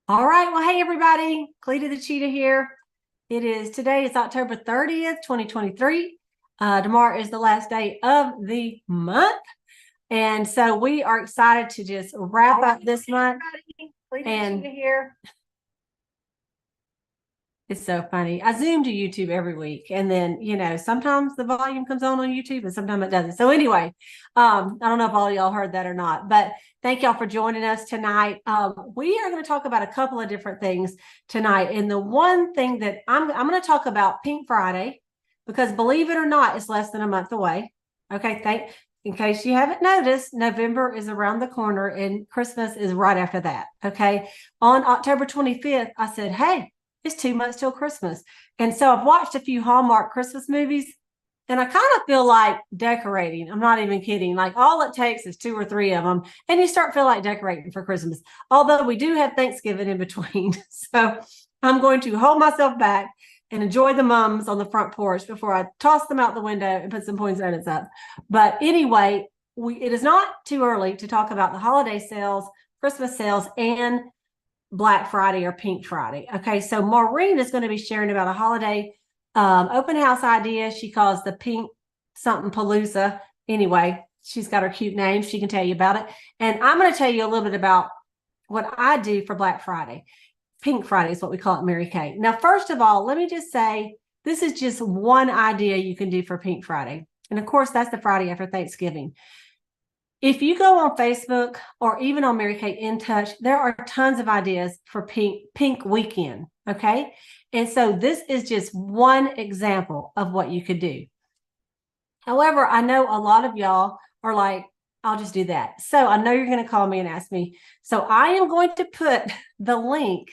All right. Well, hey, everybody. Cleta the Cheetah here. Today is October 30th, 2023. Tomorrow is the last day of the month. And so we are excited to just wrap up this month. Cleta the Cheetah here. It's so funny. I Zoom to YouTube every week. And then, sometimes the volume comes on YouTube and sometimes it doesn't. So anyway, I don't know if all y'all heard that or not, but thank y'all for joining us tonight. We are going to talk about a couple of different things tonight. And the one thing that I'm going to talk about Pink Friday, because believe it or not, it's less than a month away. Okay. In case you haven't noticed, November is around the corner and Christmas is right after that. Okay. On October 25th, I said, hey, it's 2 months till Christmas. And so I've watched a few Hallmark Christmas movies and I kind of feel like decorating. I'm not even kidding. Like all it takes is 2 or 3 of them and you start feel like decorating for Christmas. Although we do have Thanksgiving in between. So I'm going to hold myself back and enjoy the mums on the front porch before I toss them out the window and put some poinsettias up. But anyway, it is not too early to talk about the holiday sales, Christmas sales, and Black Friday or Pink Friday. Okay, so Maureen is going to be sharing about a holiday open house idea. She calls the Pink something Palooza. Anyway, she's got her cute name. She can tell you about it. And I'm going to tell you a little bit about what I do for Black Friday. Pink Friday is what we call it, Mary Kay. Now, first of all, let me just say this is just one idea you can do for Pink Friday. And of course, that's the Friday after Thanksgiving. If you go on Facebook or even on Mary Kay In Touch, there are tons of ideas for Pink Weekend. Okay. And so this is just one example of what you could do. However, I know a lot of y'all are like, I'll just do that. So I know you're going to call me and ask me. So I am going to put the link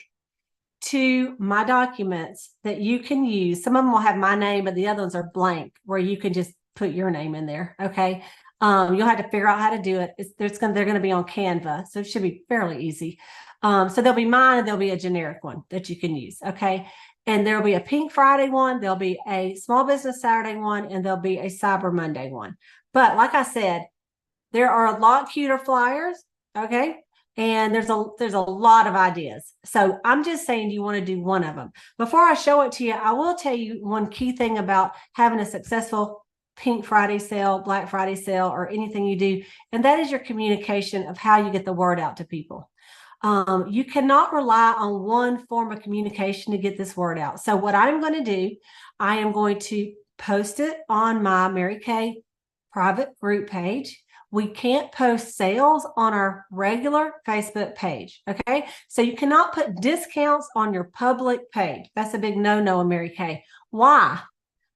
to my documents that you can use. Some of them will have my name, but the other ones are blank where you can just put your name in there. Okay. You'll have to figure out how to do it. They're going to be on Canva, so it should be fairly easy. So there'll be mine, and there'll be a generic one that you can use. Okay, and there'll be a Pink Friday one, there'll be a Small Business Saturday one, and there'll be a Cyber Monday one. But like I said, there are a lot cuter flyers. Okay, and there's a lot of ideas. So I'm just saying you want to do one of them. Before I show it to you, I will tell you one key thing about having a successful Pink Friday sale, Black Friday sale, or anything you do, and that is your communication of how you get the word out to people. You cannot rely on one form of communication to get this word out. So what I'm going to do, I am going to post it on my Mary Kay private group page. We can't post sales on our regular Facebook page. Okay. So you cannot put discounts on your public page. That's a big no-no in Mary Kay. Why?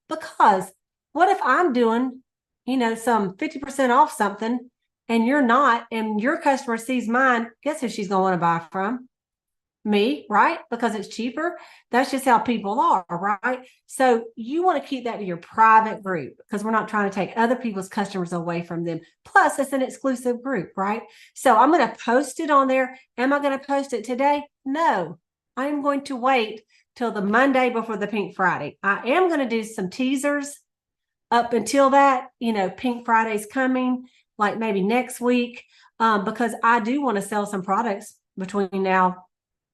Because what if I'm doing, some 50% off something and you're not, and your customer sees mine, guess who she's going to want to buy from? Me, right? Because it's cheaper. That's just how people are, right? So you want to keep that to your private group because we're not trying to take other people's customers away from them. Plus, it's an exclusive group, right? So I'm going to post it on there. Am I going to post it today? No, I'm going to wait till the Monday before the Pink Friday. I am going to do some teasers up until that, Pink Friday's coming, like maybe next week, because I do want to sell some products between now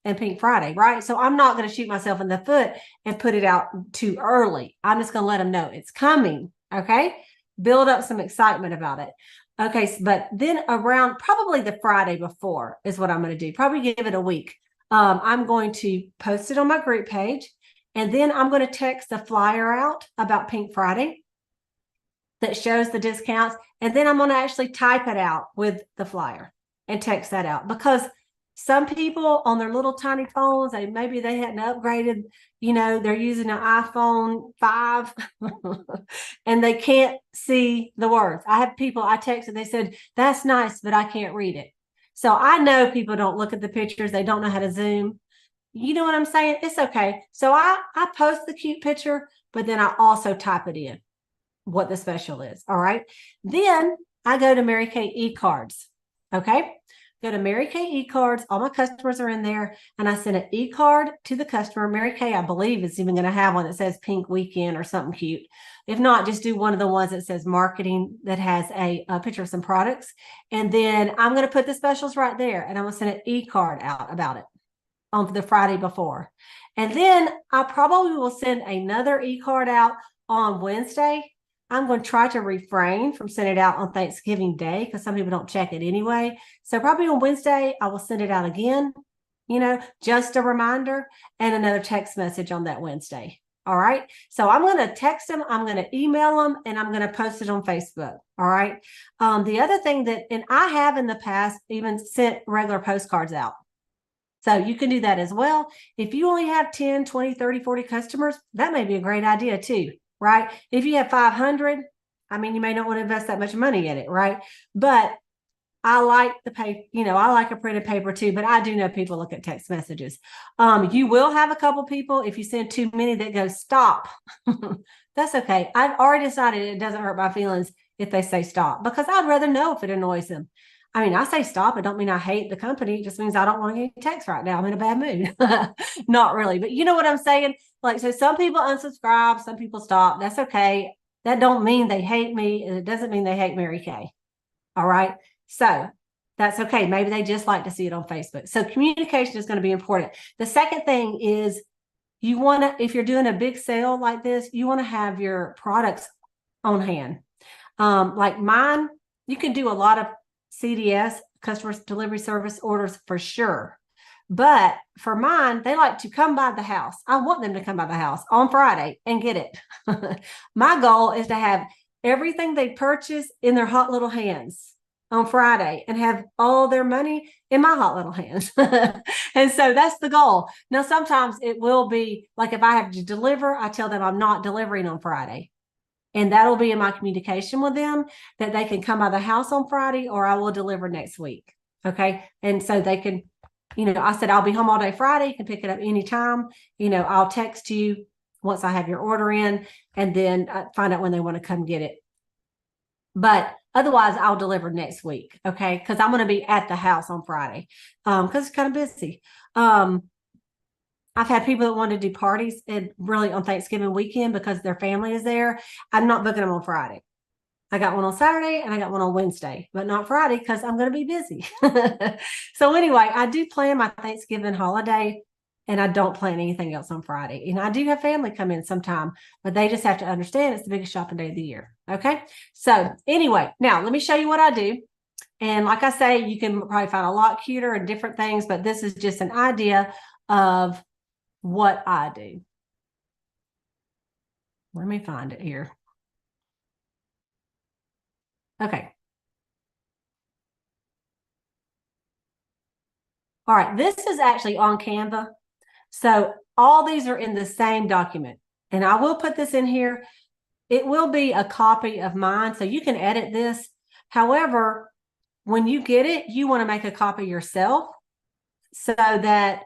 and Pink Friday, right? So I'm not going to shoot myself in the foot and put it out too early. I'm just going to let them know it's coming, okay? Build up some excitement about it. Okay, but then around probably the Friday before is what I'm going to do. Probably give it a week. I'm going to post it on my group page, and then I'm going to text a flyer out about Pink Friday that shows the discounts. And then I'm going to actually type it out with the flyer and text that out because some people on their little tiny phones, maybe they hadn't upgraded, they're using an iPhone 5 and they can't see the words. I have people I texted, they said, that's nice, but I can't read it. So I know people don't look at the pictures. They don't know how to zoom. You know what I'm saying? It's okay. So I post the cute picture, but then I also type it in what the special is. All right. Then I go to Mary Kay e-cards. Okay. Go to Mary Kay e-cards. All my customers are in there. And I send an e-card to the customer. Mary Kay, I believe, is even going to have one that says Pink Weekend or something cute. If not, just do one of the ones that says marketing that has a picture of some products. And then I'm going to put the specials right there. And I'm going to send an e-card out about it. on the Friday before. And then I probably will send another e-card out on Wednesday. I'm going to try to refrain from sending it out on Thanksgiving Day because some people don't check it anyway. So probably on Wednesday, I will send it out again, just a reminder, and another text message on that Wednesday. All right. So I'm going to text them, I'm going to email them, and I'm going to post it on Facebook. All right. The other thing and I have in the past even sent regular postcards out. So you can do that as well. If you only have 10, 20, 30, 40 customers, that may be a great idea too, right? If you have 500, I mean, you may not want to invest that much money in it, right? But I like the paper, I like a printed paper too, but I do know people look at text messages. You will have a couple people, if you send too many, that go, stop. That's okay. I've already decided it doesn't hurt my feelings if they say stop, because I'd rather know if it annoys them. I mean, I say stop. It don't mean I hate the company. It just means I don't want to get text right now. I'm in a bad mood. Not really, but you know what I'm saying? Like, so some people unsubscribe, some people stop. That's okay. That don't mean they hate me, and it doesn't mean they hate Mary Kay. All right. So that's okay. Maybe they just like to see it on Facebook. So communication is going to be important. The second thing is you want to, if you're doing a big sale like this, you want to have your products on hand. Like mine, you can do a lot of CDS, customer delivery service orders for sure. But for mine, they like to come by the house. I want them to come by the house on Friday and get it. My goal is to have everything they purchase in their hot little hands on Friday and have all their money in my hot little hands. And so that's the goal. Now, sometimes it will be like if I have to deliver, I tell them I'm not delivering on Friday. And that'll be in my communication with them that they can come by the house on Friday, or I will deliver next week. Okay. And so they can, I said, I'll be home all day Friday. You can pick it up anytime. I'll text you once I have your order in, and then find out when they want to come get it. But otherwise, I'll deliver next week, okay? Because I'm going to be at the house on Friday because it's kind of busy. I've had people that want to do parties and really on Thanksgiving weekend because their family is there. I'm not booking them on Friday. I got one on Saturday and I got one on Wednesday, but not Friday because I'm going to be busy. So anyway, I do plan my Thanksgiving holiday, and I don't plan anything else on Friday. And I do have family come in sometime, but they just have to understand it's the biggest shopping day of the year. Okay. So anyway, now let me show you what I do. And like I say, you can probably find a lot cuter and different things, but this is just an idea of what I do. Let me find it here. Okay. All right. This is actually on Canva. So all these are in the same document, and I will put this in here. It will be a copy of mine, so you can edit this. However, when you get it, you want to make a copy yourself so that,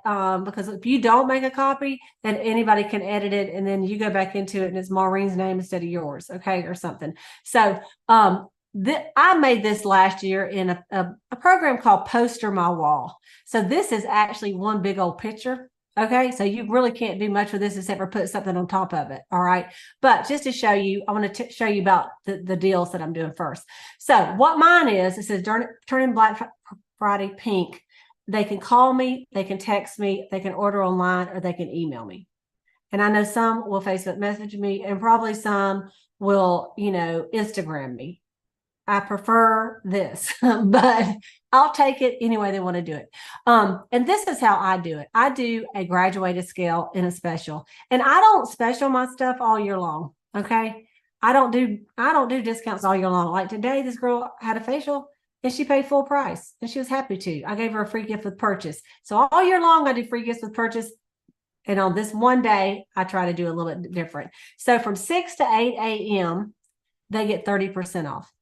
because if you don't make a copy, then anybody can edit it, and then you go back into it and it's Maureen's name instead of yours, okay, or something. So I made this last year in a program called Poster My Wall. So this is actually one big old picture. Okay, so you really can't do much with this except for put something on top of it. All right, but just to show you, I want to show you about the deals that I'm doing first. So what mine is, it says Turning Black Friday Pink. They can call me, they can text me, they can order online, or they can email me. And I know some will Facebook message me, and probably some will, Instagram me. I prefer this, but I'll take it any way they want to do it. And this is how I do it. I do a graduated scale in a special, and I don't special my stuff all year long. Okay. I don't do discounts all year long. Like today, this girl had a facial and she paid full price and she was happy to. I gave her a free gift with purchase. So all year long, I do free gifts with purchase. And on this one day, I try to do a little bit different. So from 6 to 8 a.m., they get 30% off.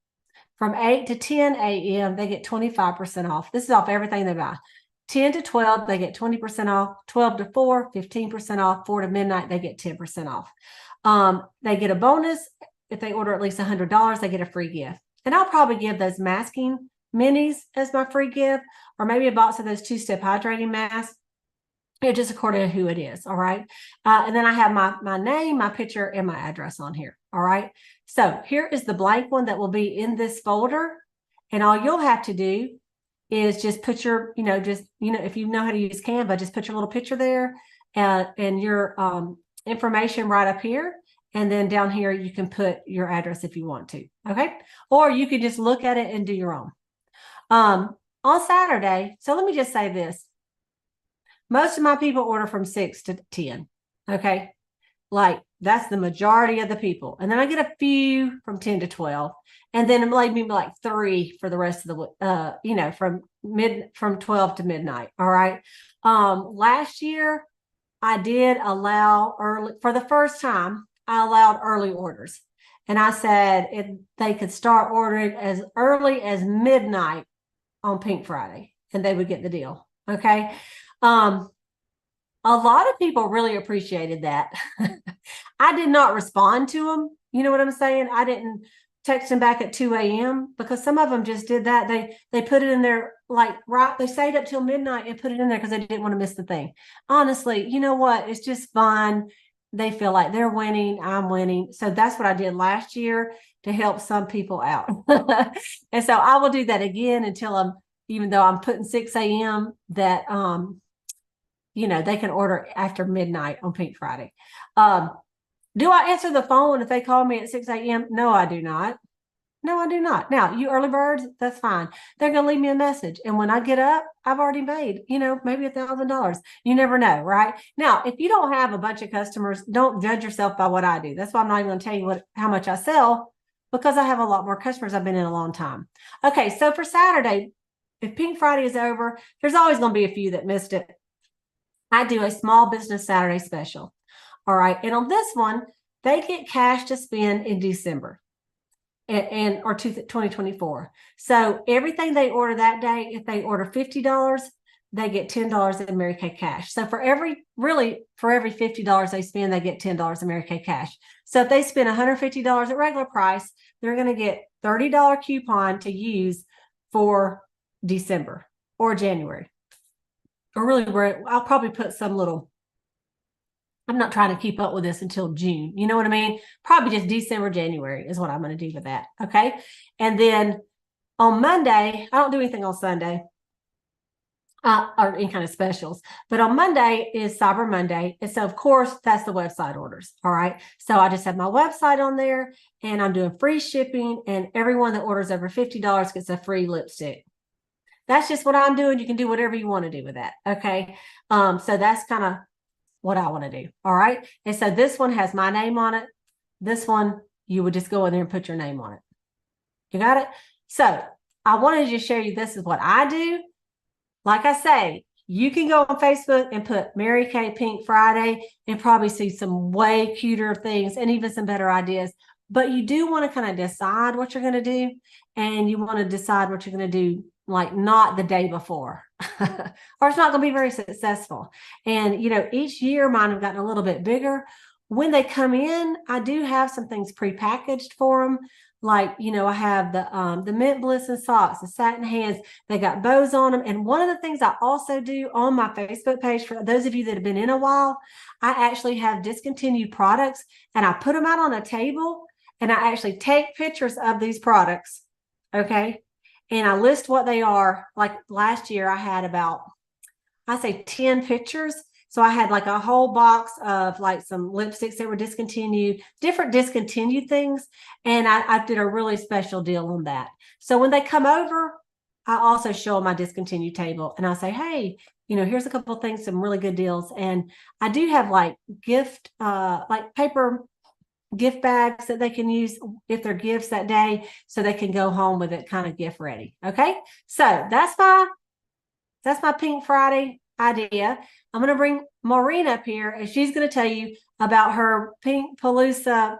From 8 to 10 a.m., they get 25% off. This is off everything they buy. 10 to 12, they get 20% off. 12 to 4, 15% off. 4 to midnight, they get 10% off. They get a bonus. If they order at least $100, they get a free gift. And I'll probably give those masking minis as my free gift, or maybe a box of those 2-step hydrating masks. Just according to who it is. All right. And then I have my name, my picture, and my address on here. All right. So here is the blank one that will be in this folder. And all you'll have to do is just put your, if you know how to use Canva, just put your little picture there and your information right up here. And then down here, you can put your address if you want to. Okay. Or you can just look at it and do your own. On Saturday, so let me just say this. Most of my people order from 6 to 10. Okay. Like that's the majority of the people. And then I get a few from 10 to 12. And then maybe like 3 for the rest of the, from 12 to midnight. All right. Last year I did allow early, for the first time, I allowed early orders. And I said they could start ordering as early as midnight on Pink Friday and they would get the deal. Okay. A lot of people really appreciated that. I did not respond to them. You know what I'm saying? I didn't text them back at 2 a.m. because some of them just did that. They put it in there they stayed up till midnight and put it in there because they didn't want to miss the thing. Honestly, you know what? It's just fun. They feel like they're winning, I'm winning. So that's what I did last year to help some people out. And so I will do that again until even though I'm putting 6 a.m. that they can order after midnight on Pink Friday. Do I answer the phone if they call me at 6 a.m.? No, I do not. No, I do not. Now, you early birds, that's fine. They're going to leave me a message. And when I get up, I've already made, maybe $1,000. You never know, right? Now, if you don't have a bunch of customers, don't judge yourself by what I do. That's why I'm not even going to tell you how much I sell because I have a lot more customers. I've been in a long time. Okay, so for Saturday, if Pink Friday is over, there's always going to be a few that missed it. I do a small business Saturday special. All right. And on this one, they get cash to spend in December or 2024. So everything they order that day, if they order $50, they get $10 in Mary Kay cash. So for every $50 they spend, they get $10 in Mary Kay cash. So if they spend $150 at regular price, they're going to get $30 coupon to use for December or January. Or really, I'll probably put some little, I'm not trying to keep up with this until June. You know what I mean? Probably just December, January is what I'm going to do with that. Okay. And then on Monday, I don't do anything on Sunday or any kind of specials, but on Monday is Cyber Monday. And so of course that's the website orders. All right. So I just have my website on there and I'm doing free shipping and everyone that orders over $50 gets a free lipstick. That's just what I'm doing. You can do whatever you want to do with that. Okay. So that's kind of what I want to do. All right. And so this one has my name on it. This one, you would just go in there and put your name on it. You got it? So I wanted to just share you, this is what I do. Like I say, you can go on Facebook and put Mary Kay Pink Friday and probably see some way cuter things and even some better ideas. But you do want to kind of decide what you're going to do. And you want to decide what you're going to do like not the day before or it's not going to be very successful. And, each year mine have gotten a little bit bigger. When they come in, I do have some things prepackaged for them. Like, I have the mint bliss and socks, the satin hands, they got bows on them. And one of the things I also do on my Facebook page, for those of you that have been in a while, I actually have discontinued products and I put them out on a table and I actually take pictures of these products. Okay. And I list what they are. Like last year, I had about, 10 pictures. So I had like a whole box of like some lipsticks that were discontinued, different discontinued things. And I did a really special deal on that. So when they come over, I also show them my discontinued table and I say, hey, here's a couple of things, some really good deals. And I do have like like paper gift bags that they can use if they're gifts that day so they can go home with it kind of gift ready. Okay. So that's my Pink Friday idea. I'm going to bring Maureen up here and she's going to tell you about her Pink Palooza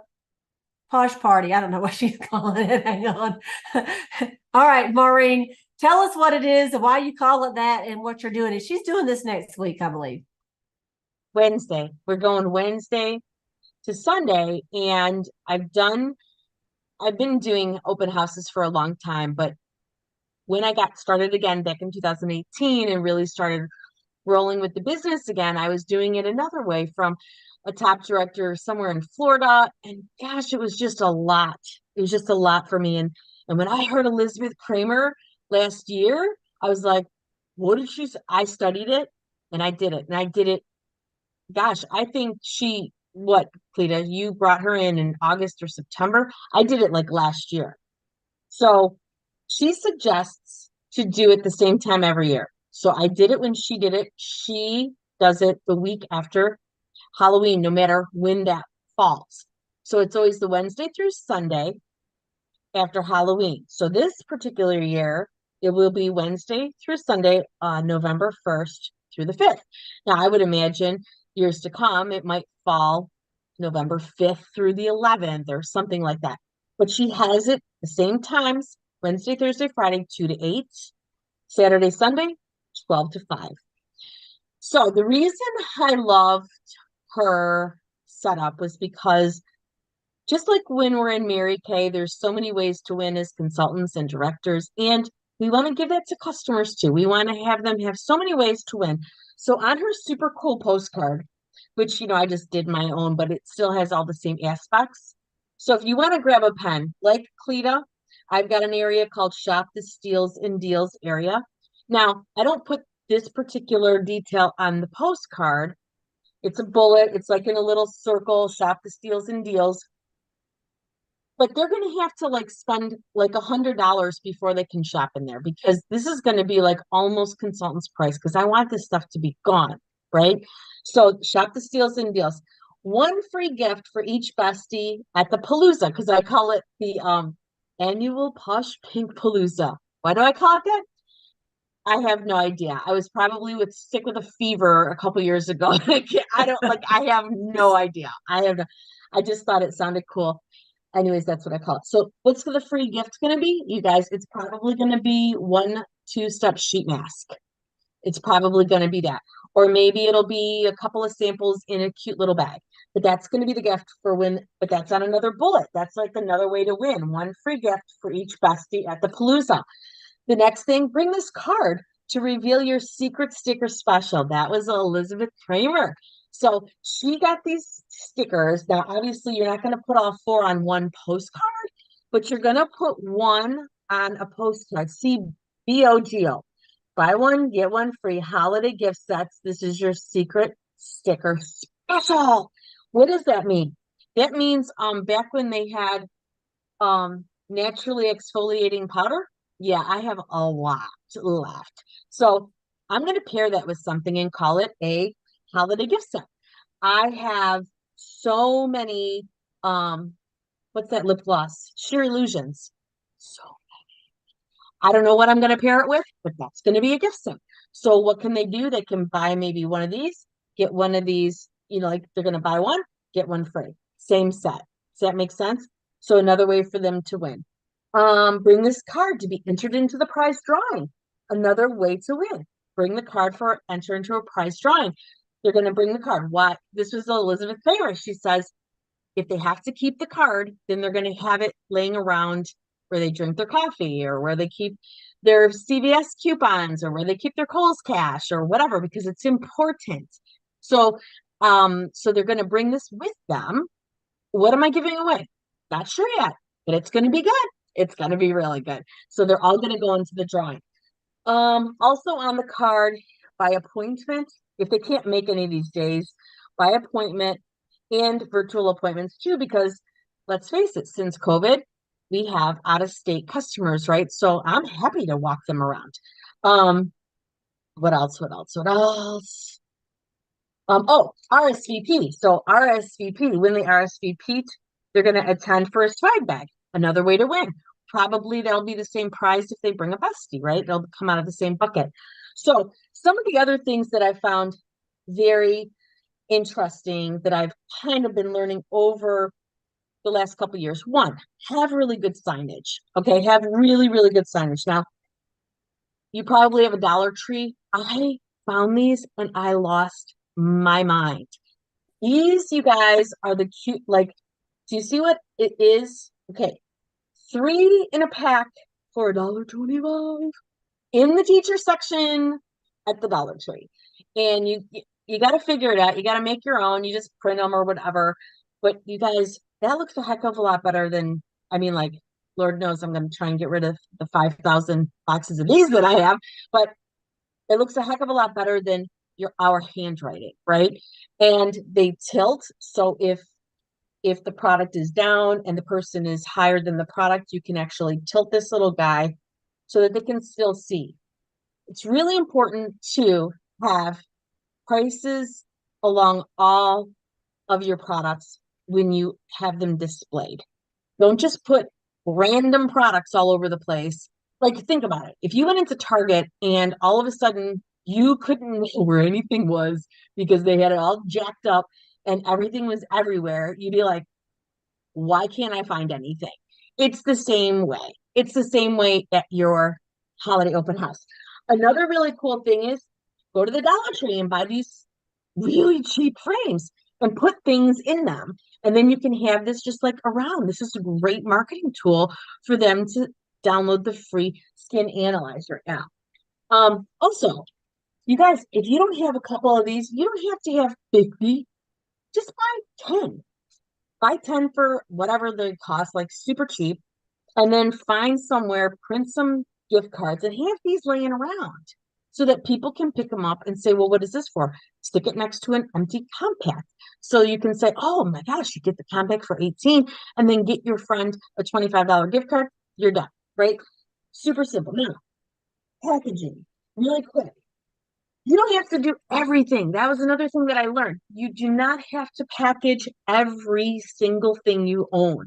Posh party. I don't know what she's calling it. Hang on. All right, Maureen, tell us what it is and why you call it that and what you're doing. And she's doing this next week, I believe. Wednesday. We're going Wednesday to Sunday, and I've been doing open houses for a long time, but when I got started again back in 2018 and really started rolling with the business again, I was doing it another way from a top director somewhere in Florida. And gosh, it was just a lot. It was just a lot for me. And when I heard Elizabeth Kramer last year, I was like, what did she say? I studied it and I did it. And I did it. Gosh, I think what, Cleta, you brought her in August or September. I did it like last year. So she suggests to do it the same time every year. So I did it when she did it. She does it the week after Halloween, no matter when that falls. So it's always the Wednesday through Sunday after Halloween. So this particular year, it will be Wednesday through Sunday, November 1st through the 5th. Now, I would imagine years to come, it might fall November 5th through the 11th or something like that. But she has it the same times, Wednesday, Thursday, Friday, 2 to 8, Saturday, Sunday, 12 to 5. So the reason I loved her setup was because just like when we're in Mary Kay, there's so many ways to win as consultants and directors, and we want to give that to customers too. We want to have them have so many ways to win. So on her super cool postcard, which I just did my own, but it still has all the same aspects. So if you want to grab a pen, like Cleta, I've got an area called Shop the Steals and Deals area. Now, I don't put this particular detail on the postcard. It's a bullet. It's like in a little circle, Shop the Steals and Deals. But they're going to have to like spend like $100 before they can shop in there, because this is going to be like almost consultant's price, because I want this stuff to be gone, right? So shop the steals and deals. One free gift for each bestie at the Palooza, because I call it the annual Posh Pink Palooza. Why do I call it that? I have no idea. I was probably sick with a fever a couple years ago. I don't like. I have no idea. I just thought it sounded cool. Anyways, that's what I call it. So what's the free gift going to be? You guys, it's probably going to be one two-step sheet mask. It's probably going to be that. Or maybe it'll be a couple of samples in a cute little bag. But that's going to be the gift for but that's on another bullet. That's like another way to win. One free gift for each bestie at the Palooza. The next thing, bring this card to reveal your secret sticker special. That was Elizabeth Kramer. So she got these stickers. Now, obviously, you're not going to put all 4 on one postcard, but you're going to put one on a postcard. See, BOGO. Buy one, get one free holiday gift sets. This is your secret sticker special. What does that mean? That means back when they had naturally exfoliating powder, yeah, I have a lot left. So I'm going to pair that with something and call it a holiday gift set. I have so many, what's that lip gloss? Sheer Illusions. So I don't know what I'm going to pair it with, but that's going to be a gift set. So what can they do? They can buy maybe one of these, get one of these, like they're going to buy one, get one free. Same set. Does that make sense? So another way for them to win. Bring this card to be entered into the prize drawing. Another way to win. Bring the card for enter into a prize drawing. They're going to bring the card. What? This was Elizabeth Kramer. She says, if they have to keep the card, then they're going to have it laying around where they drink their coffee, or where they keep their CVS coupons, or where they keep their Kohl's cash, or whatever, because it's important. So, so they're going to bring this with them. What am I giving away? Not sure yet, but it's going to be good. It's going to be really good. So they're all going to go into the drawing. Also on the card, by appointment, if they can't make any of these days, by appointment and virtual appointments too, because let's face it, since COVID, we have out-of-state customers, right? So I'm happy to walk them around. What else? Oh, RSVP. So RSVP, when they RSVP, they're going to attend for a swag bag. Another way to win. Probably that'll be the same prize if they bring a bestie, right? They'll come out of the same bucket. So some of the other things that I found very interesting that I've kind of been learning over the last couple of years. One, have really good signage. Okay, have really, really good signage. Now, you probably have a Dollar Tree. I found these and I lost my mind. These, you guys, are the cute, like, do you see what it is? Okay, 3 in a pack for $1.25 in the teacher section at the Dollar Tree. And you got to figure it out. You got to make your own. You just print them or whatever. But you guys, that looks a heck of a lot better than, I mean, like, Lord knows I'm going to try and get rid of the 5,000 boxes of these that I have, but it looks a heck of a lot better than our handwriting, right? And they tilt. So if the product is down and the person is higher than the product, you can actually tilt this little guy so that they can still see. It's really important to have prices along all of your products when you have them displayed. Don't just put random products all over the place. Like, think about it. If you went into Target and all of a sudden you couldn't know where anything was because they had it all jacked up and everything was everywhere, you'd be like, why can't I find anything? It's the same way. It's the same way at your holiday open house. Another really cool thing is go to the Dollar Tree and buy these really cheap frames and put things in them. And then you can have this just like around. This is a great marketing tool for them to download the free skin analyzer app. Also, you guys, if you don't have a couple of these, you don't have to have 50, just buy 10. Buy 10 for whatever they cost, like super cheap, and then find somewhere, print some gift cards and have these laying around so that people can pick them up and say, well, what is this for? Stick it next to an empty compact. So you can say, oh my gosh, you get the compact for 18 and then get your friend a $25 gift card. You're done, right? Super simple. Now, packaging, really quick. You don't have to do everything. That was another thing that I learned. You do not have to package every single thing you own.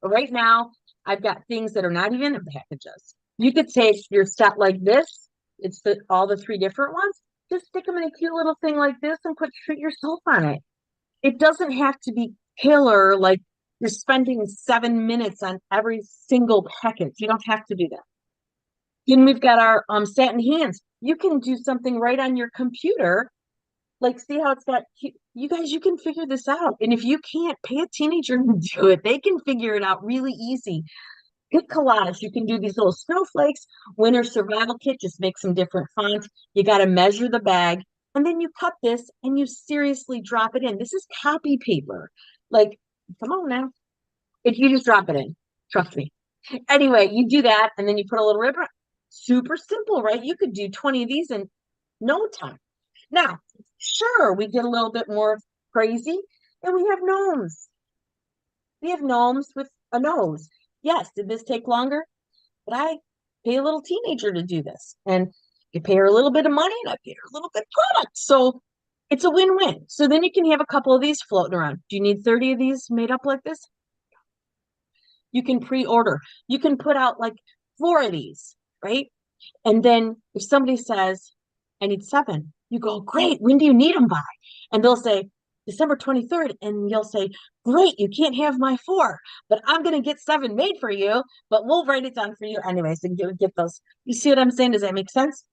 But right now, I've got things that are not even in packages. You could take your set like this. It's all the three different ones. Just stick them in a cute little thing like this and treat yourself on it. It doesn't have to be killer, like you're spending 7 minutes on every single package. You don't have to do that. Then we've got our satin hands. You can do something right on your computer. Like, see how it's got, you guys, you can figure this out. And if you can't, pay a teenager to do it. They can figure it out really easy. Get collage. You can do these little snowflakes. Winter survival kit, just make some different fonts. You got to measure the bag. And then you cut this and you seriously drop it in. This is copy paper. Like, come on now. If you just drop it in, trust me. Anyway, you do that and then you put a little ribbon. Super simple, right? You could do 20 of these in no time. Now, sure, we get a little bit more crazy and we have gnomes. We have gnomes with a nose. Yes, did this take longer? But I pay a little teenager to do this. And you pay her a little bit of money and I pay her a little bit of product. So it's a win-win. So then you can have a couple of these floating around. Do you need 30 of these made up like this? You can pre-order. You can put out like 4 of these, right? And then if somebody says, I need 7, you go, great, when do you need them by? And they'll say, December 23rd. And you'll say, great, you can't have my 4, but I'm going to get 7 made for you, but we'll write it down for you anyway. So you get those. You see what I'm saying? Does that make sense?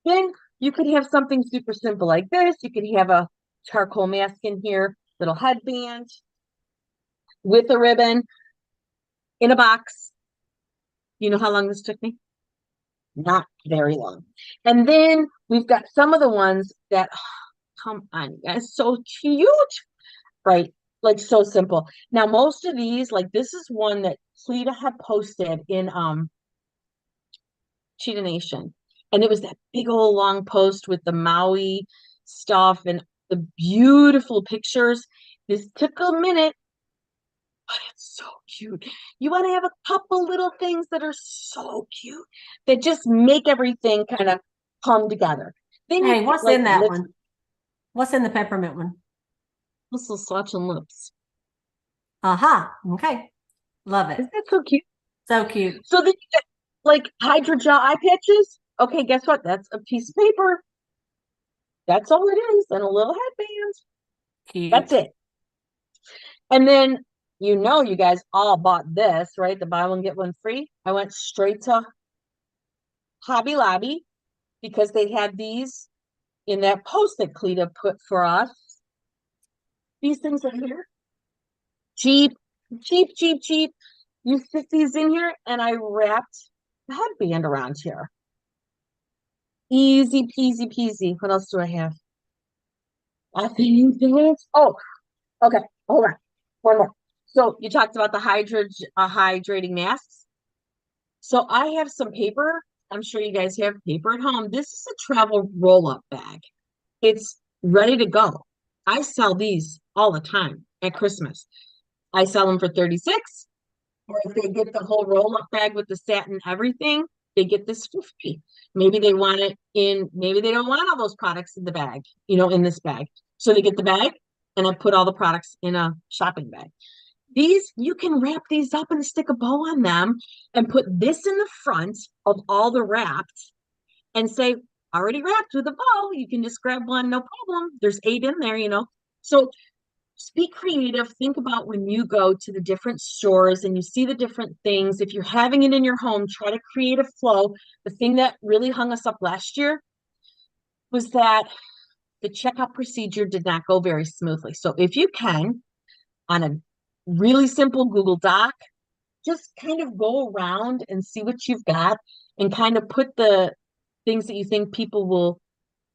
Then you could have something super simple like this. You could have a charcoal mask in here, little headband with a ribbon in a box. You know how long this took me? Not very long. And then we've got some of the ones that, come on, guys, so cute, right? Like so simple. Now, most of these, like this is one that Cleta had posted in Cheetah Nation. And it was that big old long post with the Maui stuff and the beautiful pictures. This took a minute, but it's so cute. You want to have a couple little things that are so cute that just make everything kind of come together. Then Hey, what's like in that one? What's in the peppermint one? Little swatch and lips. Aha. Okay. Love it. Isn't that so cute? So cute. So then you get like hydrogel eye patches. Okay, guess what? That's a piece of paper. That's all it is, and a little headband. Cute. That's it. And then you know you guys all bought this, right? The buy one, get one free. I went straight to Hobby Lobby because they had these in that post that Cleta put for us. These things are here. Cheap, cheap, cheap, cheap. You stick these in here, and I wrapped the headband around here. Easy peasy peasy. What else do I have? I think that's, oh, okay. Hold on. One more. So you talked about the hydrating masks. So I have some paper. I'm sure you guys have paper at home. This is a travel roll-up bag. It's ready to go. I sell these all the time at Christmas. I sell them for 36, or if they get the whole roll-up bag with the satin everything, they get this for free. Maybe they want it in, maybe they don't want all those products in the bag, in this bag. So they get the bag and I put all the products in a shopping bag. These, you can wrap these up and stick a bow on them and put this in the front of all the wrapped and say, already wrapped with a bow. You can just grab one, no problem. There's 8 in there. So just be creative. Think about when you go to the different stores and you see the different things. If you're having it in your home, try to create a flow. The thing that really hung us up last year was that the checkout procedure did not go very smoothly. So if you can, on a really simple Google Doc, just kind of go around and see what you've got and kind of put the things that you think people will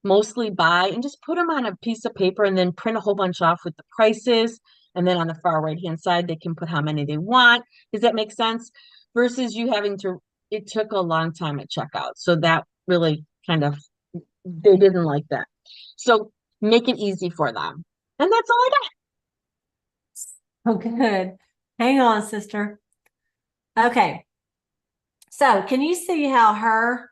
mostly buy and just put them on a piece of paper and then print a whole bunch off with the prices. And then on the far right hand side, they can put how many they want. Does that make sense? Versus you having to, it took a long time at checkout. So that really kind of, they didn't like that. So make it easy for them. And that's all I got. Oh, good. Hang on, sister. Okay. So can you see how her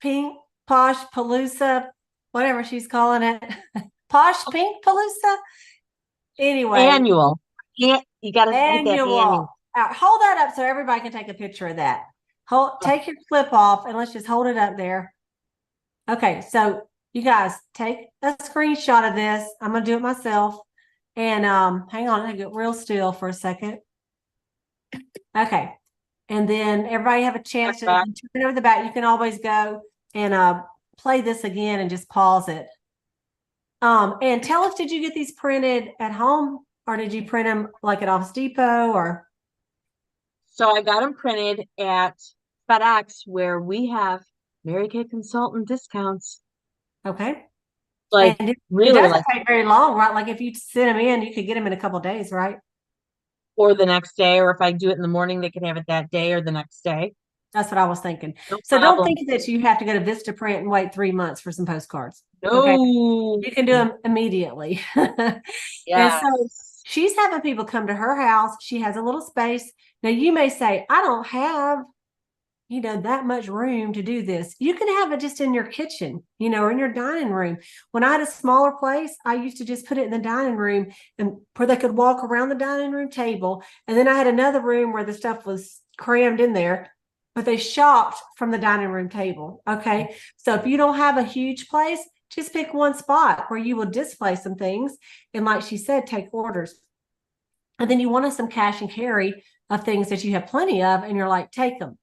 pink Posh Palooza, whatever she's calling it, Posh Pink Palooza? Anyway. Annual. You got to think that annual. Hold that up so everybody can take a picture of that. Take your clip off and let's just hold it up there. Okay, so you guys take a screenshot of this. I'm going to do it myself. And hang on, I get real still for a second. Okay. And then everybody have a chance to turn over the back. You can always go and play this again and just pause it. And tell us, did you get these printed at home or did you print them like at Office Depot or? So I got them printed at FedEx where we have Mary Kay consultant discounts. Okay. Like and really, it doesn't take very long, right? Like if you send them in, you could get them in a couple of days, right? Or the next day, or if I do it in the morning, they can have it that day or the next day. That's what I was thinking. No so problem. Don't think that you have to go to Vistaprint and wait 3 months for some postcards. No. Okay? You can do them immediately. Yeah. And so she's having people come to her house. She has a little space. Now you may say, I don't have that much room to do this. You can have it just in your kitchen, or in your dining room. When I had a smaller place, I used to just put it in the dining room and where they could walk around the dining room table. And then I had another room where the stuff was crammed in there, but they shopped from the dining room table. Okay. So if you don't have a huge place, just pick one spot where you will display some things. And like she said, take orders. And then you want some cash and carry of things that you have plenty of, and you're like, take them.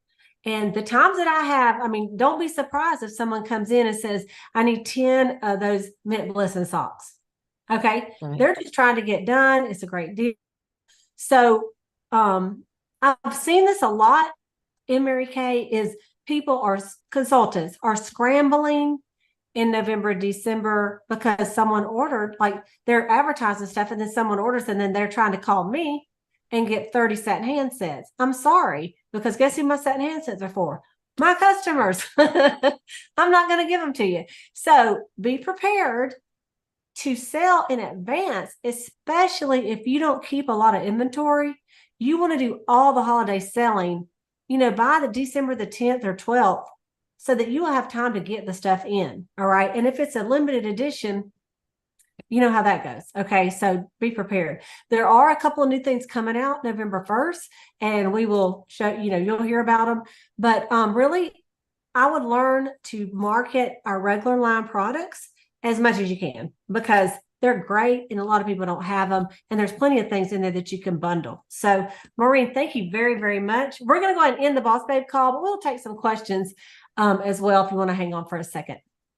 And the times that I have, don't be surprised if someone comes in and says, I need 10 of those mint bliss and socks. Okay. Right. They're just trying to get done. It's a great deal. So I've seen this a lot in Mary Kay is consultants are scrambling in November, December, because someone ordered, like they're advertising stuff and then someone orders and then they're trying to call me and get 30 satin hand sets. I'm sorry, because guess who my satin hand sets are for? My customers. I'm not going to give them to you. So be prepared to sell in advance, especially if you don't keep a lot of inventory. You want to do all the holiday selling, by the December the 10th or 12th, so that you will have time to get the stuff in. All right. And if it's a limited edition, you know how that goes. Okay. So be prepared. There are a couple of new things coming out November 1st, and we will show, you'll hear about them. But really, I would learn to market our regular line products as much as you can, because they're great and a lot of people don't have them. And there's plenty of things in there that you can bundle. So Maureen, thank you very, very much. We're going to go ahead and end the Boss Babe call, but we'll take some questions as well if you want to hang on for a second.